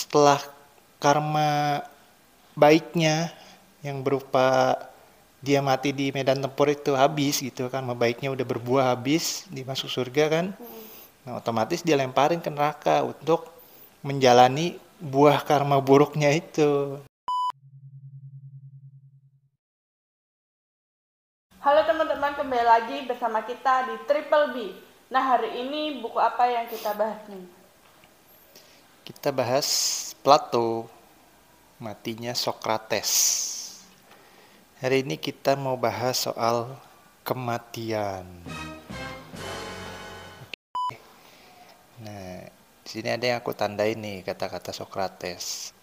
setelah karma baiknya yang berupa dia mati di medan tempur itu habis gitu kan, karma baiknya udah berbuah habis, dimasuk surga kan. Nah, otomatis dia lemparin ke neraka untuk menjalani buah karma buruknya itu. Halo teman-teman, kembali lagi bersama kita di Triple B. Nah, hari ini buku apa yang kita bahas nih? Kita bahas Plato, matinya Sokrates. Hari ini kita mau bahas soal kematian. Nah, di sini ada yang aku tandai nih kata-kata Sokrates.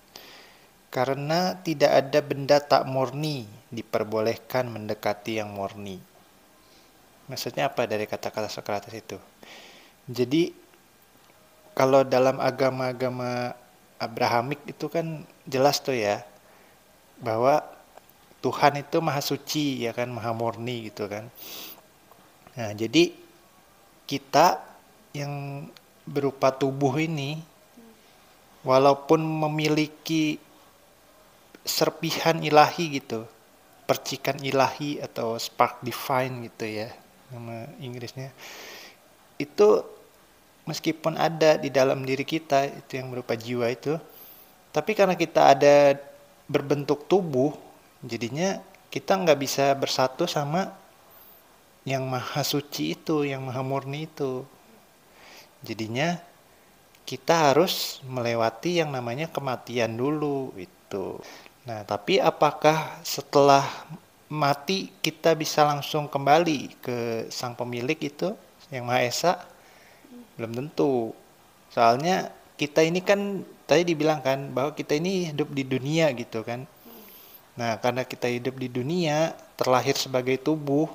Karena tidak ada benda tak murni diperbolehkan mendekati yang murni. Maksudnya apa dari kata-kata Sokrates itu? Jadi kalau dalam agama-agama Abrahamik itu kan jelas tuh ya, bahwa Tuhan itu maha suci ya kan, maha murni gitu kan. Nah, jadi kita yang berupa tubuh ini walaupun memiliki serpihan ilahi gitu, percikan ilahi atau spark divine gitu ya nama Inggrisnya, itu meskipun ada di dalam diri kita itu yang berupa jiwa itu, tapi karena kita ada berbentuk tubuh, jadinya kita nggak bisa bersatu sama yang maha suci itu, yang maha murni itu. Jadinya kita harus melewati yang namanya kematian dulu itu. Nah, tapi apakah setelah mati kita bisa langsung kembali ke sang pemilik itu, yang Maha Esa? Belum tentu. Soalnya kita ini kan tadi dibilang kan bahwa kita ini hidup di dunia gitu kan. Nah, karena kita hidup di dunia, terlahir sebagai tubuh,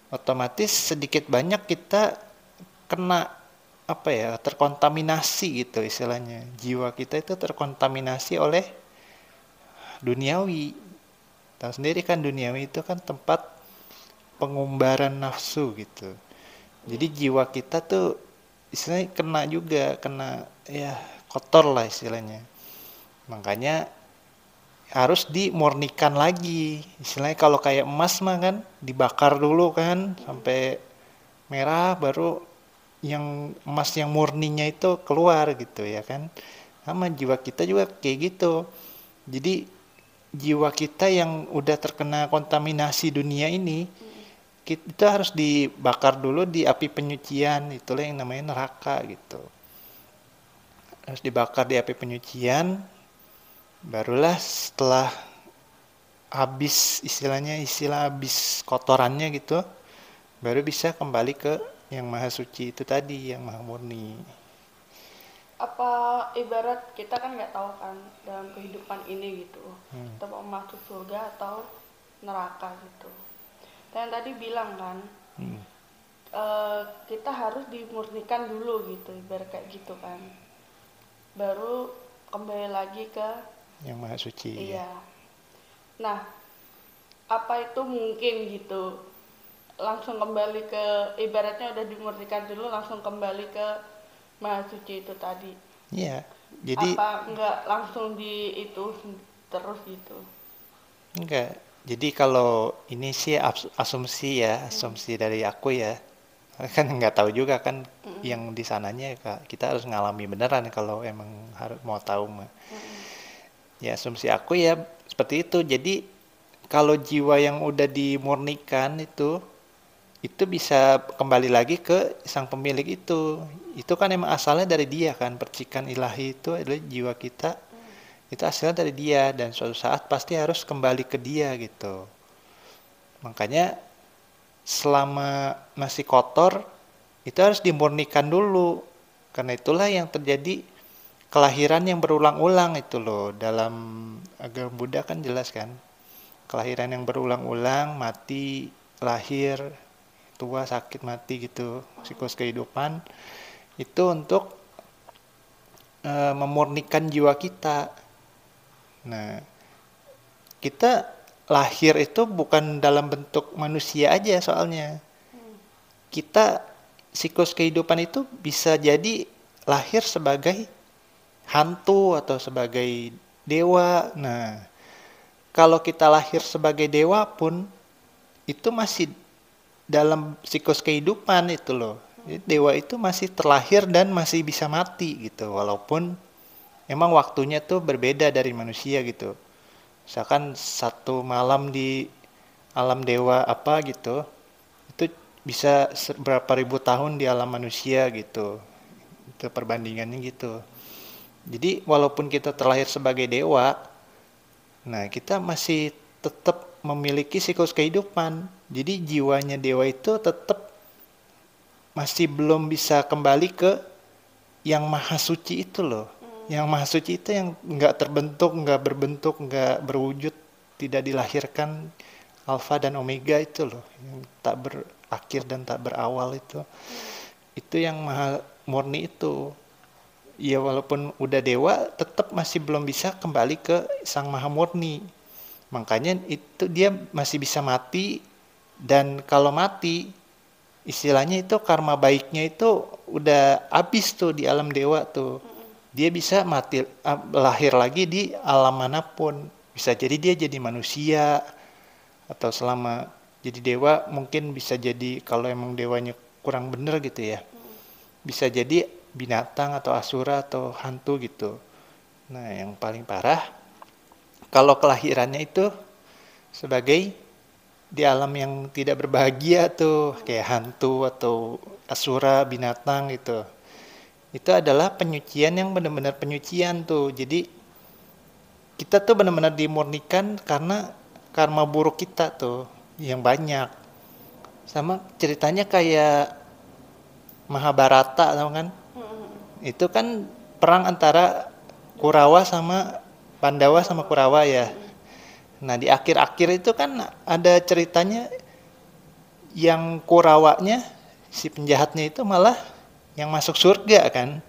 otomatis sedikit banyak kita kena apa ya, terkontaminasi gitu istilahnya. Jiwa kita itu terkontaminasi oleh duniawi. Tahu sendiri kan duniawi itu kan tempat pengumbaran nafsu gitu. Jadi jiwa kita tuh istilahnya kena juga, kena ya kotor lah istilahnya. Makanya harus dimurnikan lagi. Istilahnya kalau kayak emas mah kan dibakar dulu kan sampai merah, baru yang emas yang murninya itu keluar gitu ya kan. Sama jiwa kita juga kayak gitu. Jadi jiwa kita yang udah terkena kontaminasi dunia ini, kita harus dibakar dulu di api penyucian, itulah yang namanya neraka gitu. Harus dibakar di api penyucian, barulah setelah habis istilahnya, istilah habis kotorannya gitu, baru bisa kembali ke yang maha suci itu tadi, yang maha murni. Apa ibarat kita kan nggak tahu kan dalam kehidupan ini gitu, kita mau masuk surga atau neraka gitu. Dan yang tadi bilang kan, kita harus dimurnikan dulu gitu, ibarat kayak gitu kan. Baru kembali lagi ke Yang maha suci ya. iya. Nah, apa itu mungkin gitu? Langsung kembali ke ibaratnya udah dimurnikan dulu langsung kembali ke maha suci itu tadi. Iya, jadi Apa enggak langsung di itu terus gitu? enggak. Jadi kalau ini sih asumsi ya, asumsi dari aku ya. Kan nggak tahu juga kan yang di sananya, Kak. Kita harus ngalami beneran kalau emang harus mau tahu mah. Ya asumsi aku ya seperti itu. Jadi kalau jiwa yang udah dimurnikan itu bisa kembali lagi ke sang pemilik itu. Itu kan emang asalnya dari dia kan, percikan ilahi itu adalah jiwa kita. Itu asalnya dari dia dan suatu saat pasti harus kembali ke dia gitu. Makanya selama masih kotor itu harus dimurnikan dulu. Karena itulah yang terjadi kelahiran yang berulang-ulang itu loh. Dalam agama Buddha kan jelas kan. Kelahiran yang berulang-ulang, mati, lahir, tua, sakit, mati gitu. Siklus kehidupan itu untuk memurnikan jiwa kita. Nah, kita lahir itu bukan dalam bentuk manusia aja soalnya. Kita siklus kehidupan itu bisa jadi lahir sebagai hantu atau sebagai dewa. Nah, kalau kita lahir sebagai dewa pun itu masih dalam siklus kehidupan itu loh. Jadi dewa itu masih terlahir dan masih bisa mati gitu, walaupun emang waktunya tuh berbeda dari manusia gitu. Misalkan satu malam di alam dewa apa gitu, itu bisa berapa ribu tahun di alam manusia gitu. Itu perbandingannya gitu. Jadi walaupun kita terlahir sebagai dewa, nah kita masih tetap memiliki siklus kehidupan. Jadi jiwanya dewa itu tetap masih belum bisa kembali ke yang maha suci itu loh. Yang maha suci itu yang nggak terbentuk, nggak berbentuk, nggak berwujud, tidak dilahirkan, alfa dan omega itu loh, yang tak berakhir dan tak berawal itu. Itu yang maha murni itu. Ya walaupun udah dewa, tetap masih belum bisa kembali ke sang maha murni. Makanya itu dia masih bisa mati, dan kalau mati, istilahnya itu karma baiknya itu udah habis tuh di alam dewa tuh. Dia bisa mati, lahir lagi di alam manapun. Bisa jadi dia jadi manusia, atau selama jadi dewa mungkin bisa jadi, kalau emang dewanya kurang bener gitu ya, bisa jadi binatang atau asura atau hantu gitu. Nah yang paling parah kalau kelahirannya itu sebagai di alam yang tidak berbahagia tuh, kayak hantu atau asura, binatang gitu. Itu adalah penyucian yang benar-benar penyucian tuh. Jadi kita tuh benar-benar dimurnikan karena karma buruk kita tuh yang banyak. Sama ceritanya kayak Mahabharata, tau kan? Itu kan perang antara Kurawa sama Pandawa sama Kurawa ya. Nah di akhir-akhir itu kan ada ceritanya yang Kurawanya, si penjahatnya itu malah yang masuk surga kan.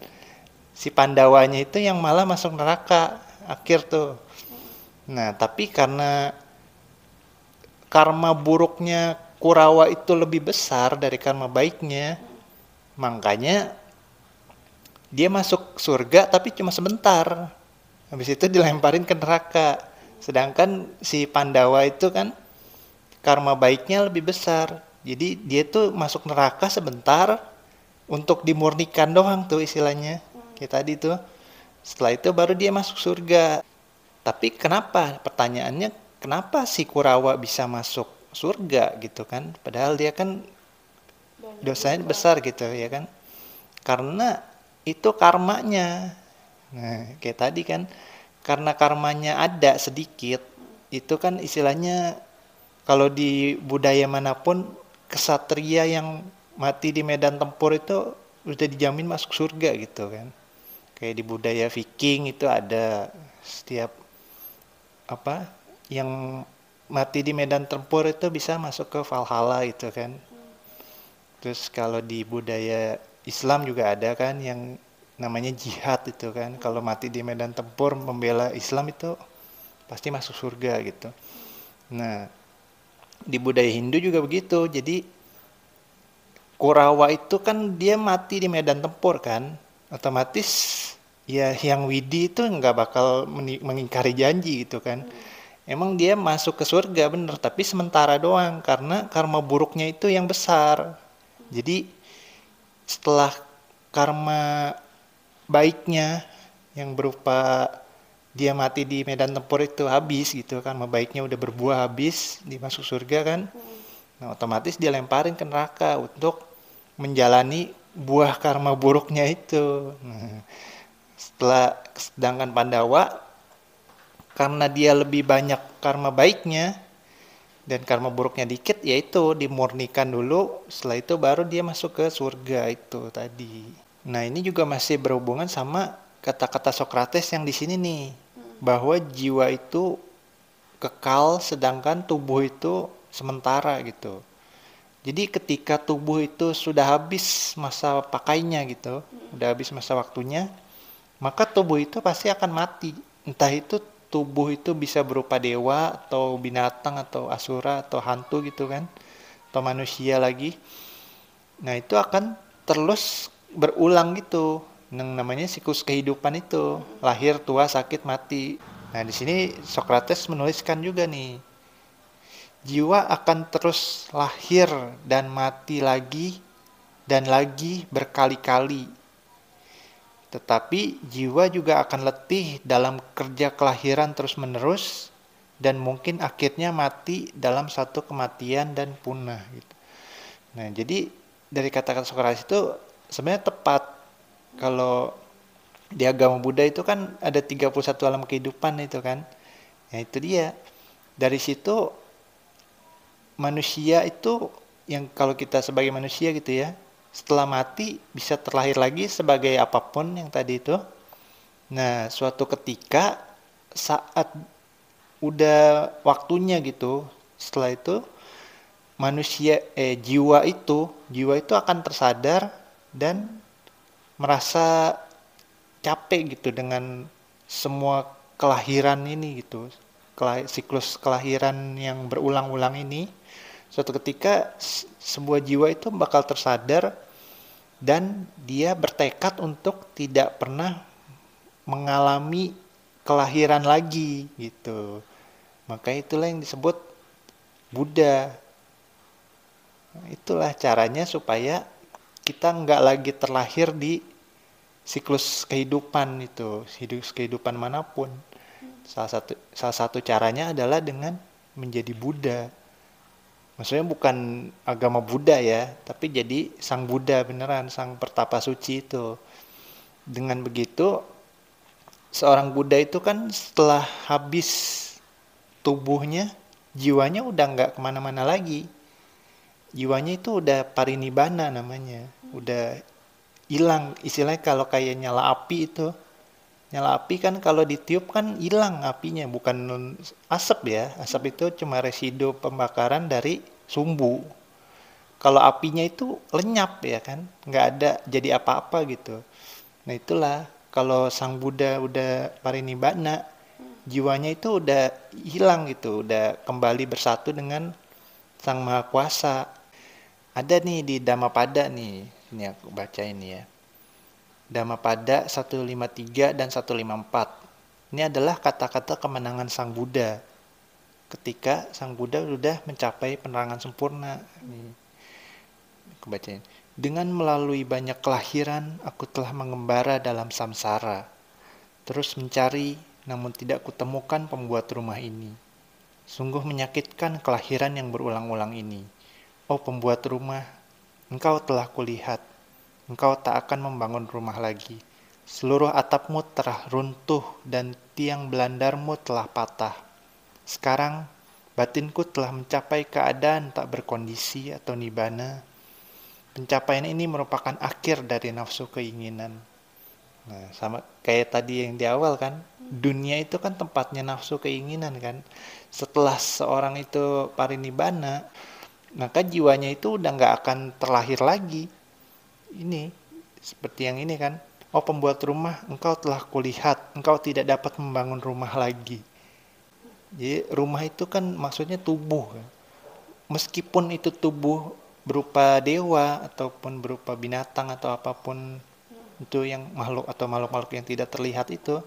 Si Pandawanya itu yang malah masuk neraka akhir tuh. Nah tapi karena karma buruknya Kurawa itu lebih besar dari karma baiknya, makanya dia masuk surga tapi cuma sebentar. Habis itu dilemparin ke neraka. Sedangkan si Pandawa itu kan karma baiknya lebih besar. Jadi dia tuh masuk neraka sebentar untuk dimurnikan doang tuh istilahnya. Kayak tadi tuh. Setelah itu baru dia masuk surga. Tapi kenapa? Pertanyaannya kenapa si Kurawa bisa masuk surga gitu kan? Padahal dia kan dosanya besar gitu ya kan? Karena itu karmanya. Nah, kayak tadi kan, karena karmanya ada sedikit, itu kan istilahnya kalau di budaya manapun, kesatria yang mati di medan tempur itu udah dijamin masuk surga gitu kan. Kayak di budaya Viking itu ada setiap apa yang mati di medan tempur itu bisa masuk ke Valhalla itu kan. Terus kalau di budaya Islam juga ada kan yang namanya jihad itu kan. Kalau mati di medan tempur membela Islam itu pasti masuk surga gitu. Nah, di budaya Hindu juga begitu. Jadi Kurawa itu kan dia mati di medan tempur kan. Otomatis ya yang Widi itu nggak bakal mengingkari janji gitu kan. Emang dia masuk ke surga bener, tapi sementara doang karena karma buruknya itu yang besar. Jadi setelah karma baiknya yang berupa dia mati di medan tempur itu habis gitu, karma baiknya udah berbuah habis, dia masuk surga kan. Nah, otomatis dia lemparin ke neraka untuk menjalani buah karma buruknya itu. Nah, sedangkan Pandawa karena dia lebih banyak karma baiknya dan karma buruknya dikit, yaitu dimurnikan dulu, setelah itu baru dia masuk ke surga itu tadi. Nah ini juga masih berhubungan sama kata-kata Socrates yang di sini nih, bahwa jiwa itu kekal sedangkan tubuh itu sementara gitu. Jadi ketika tubuh itu sudah habis masa pakainya gitu, udah habis masa waktunya, maka tubuh itu pasti akan mati. Entah itu tubuh itu bisa berupa dewa atau binatang atau asura atau hantu gitu kan, atau manusia lagi. Nah itu akan terus berulang gitu. Yang namanya siklus kehidupan itu, lahir, tua, sakit, mati. Nah, di sini Socrates menuliskan juga nih, jiwa akan terus lahir dan mati lagi dan lagi berkali-kali. Tetapi jiwa juga akan letih dalam kerja kelahiran terus-menerus dan mungkin akhirnya mati dalam satu kematian dan punah gitu. Nah, jadi dari kata-kata Socrates itu sebenarnya tepat. Kalau di agama Buddha itu kan ada 31 alam kehidupan itu kan. Nah, itu dia. Dari situ manusia itu, yang kalau kita sebagai manusia gitu ya, setelah mati bisa terlahir lagi sebagai apapun yang tadi itu. Nah, suatu ketika saat udah waktunya gitu, setelah itu jiwa itu akan tersadar dan merasa capek gitu dengan semua kelahiran ini gitu. Siklus kelahiran yang berulang-ulang ini, suatu ketika sebuah jiwa itu bakal tersadar dan dia bertekad untuk tidak pernah mengalami kelahiran lagi gitu. Maka itulah yang disebut Buddha. Nah, itulah caranya supaya kita nggak lagi terlahir di siklus kehidupan itu, siklus kehidupan manapun. Salah satu caranya adalah dengan menjadi Buddha. Maksudnya bukan agama Buddha ya, tapi jadi sang Buddha beneran, sang pertapa suci itu. Dengan begitu, seorang Buddha itu kan setelah habis tubuhnya, jiwanya udah nggak kemana-mana lagi. Jiwanya itu udah parinibbana namanya, udah hilang. Istilahnya kalau kayak nyala api itu, nyala api kan kalau ditiup kan hilang apinya, bukan asap ya. Asap itu cuma residu pembakaran dari sumbu. Kalau apinya itu lenyap ya kan, nggak ada jadi apa-apa gitu. Nah itulah, kalau sang Buddha udah parinibbana, jiwanya itu udah hilang gitu, udah kembali bersatu dengan Sang Maha Kuasa. Ada nih di Dhammapada nih, ini aku baca ini ya. Dhammapada 153 dan 154. Ini adalah kata-kata kemenangan Sang Buddha ketika Sang Buddha sudah mencapai penerangan sempurna. Nih, aku bacain. Dengan melalui banyak kelahiran, aku telah mengembara dalam samsara, terus mencari, namun tidak kutemukan pembuat rumah ini. Sungguh menyakitkan kelahiran yang berulang-ulang ini. Oh pembuat rumah, engkau telah kulihat. Engkau tak akan membangun rumah lagi. Seluruh atapmu telah runtuh dan tiang belandarmu telah patah. Sekarang, batinku telah mencapai keadaan tak berkondisi atau nibbana. Pencapaian ini merupakan akhir dari nafsu keinginan. Nah, sama kayak tadi yang di awal kan, dunia itu kan tempatnya nafsu keinginan kan. Setelah seorang itu parinibbana, maka jiwanya itu udah nggak akan terlahir lagi. Ini seperti yang ini kan. Oh pembuat rumah, engkau telah kulihat, engkau tidak dapat membangun rumah lagi. Jadi rumah itu kan maksudnya tubuh kan. Meskipun itu tubuh berupa dewa ataupun berupa binatang atau apapun itu yang makhluk atau makhluk-makhluk yang tidak terlihat itu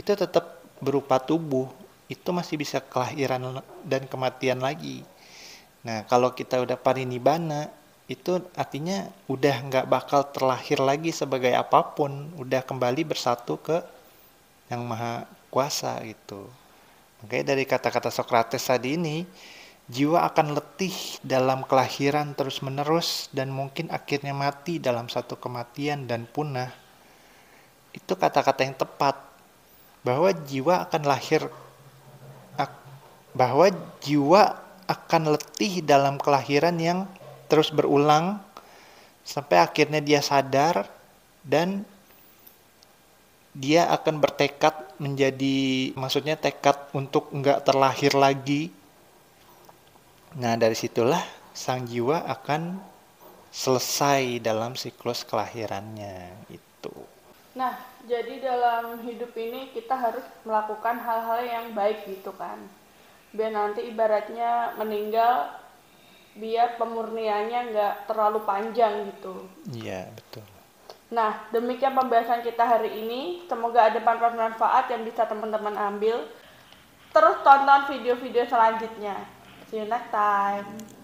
tetap berupa tubuh, itu masih bisa kelahiran dan kematian lagi. Nah kalau kita udah parinibbana, itu artinya udah nggak bakal terlahir lagi sebagai apapun, udah kembali bersatu ke yang maha kuasa gitu. Makanya dari kata-kata Socrates tadi ini, jiwa akan letih dalam kelahiran terus-menerus dan mungkin akhirnya mati dalam satu kematian dan punah. Itu kata-kata yang tepat, bahwa jiwa akan bahwa jiwa akan letih dalam kelahiran yang terus berulang sampai akhirnya dia sadar dan dia akan bertekad menjadi, maksudnya tekad untuk enggak terlahir lagi. Nah dari situlah sang jiwa akan selesai dalam siklus kelahirannya itu. Nah, jadi dalam hidup ini kita harus melakukan hal-hal yang baik gitu kan. Biar nanti ibaratnya meninggal, biar pemurniannya nggak terlalu panjang gitu. Iya betul. Nah, demikian pembahasan kita hari ini. Semoga ada manfaat yang bisa teman-teman ambil. Terus tonton video-video selanjutnya. See you next time.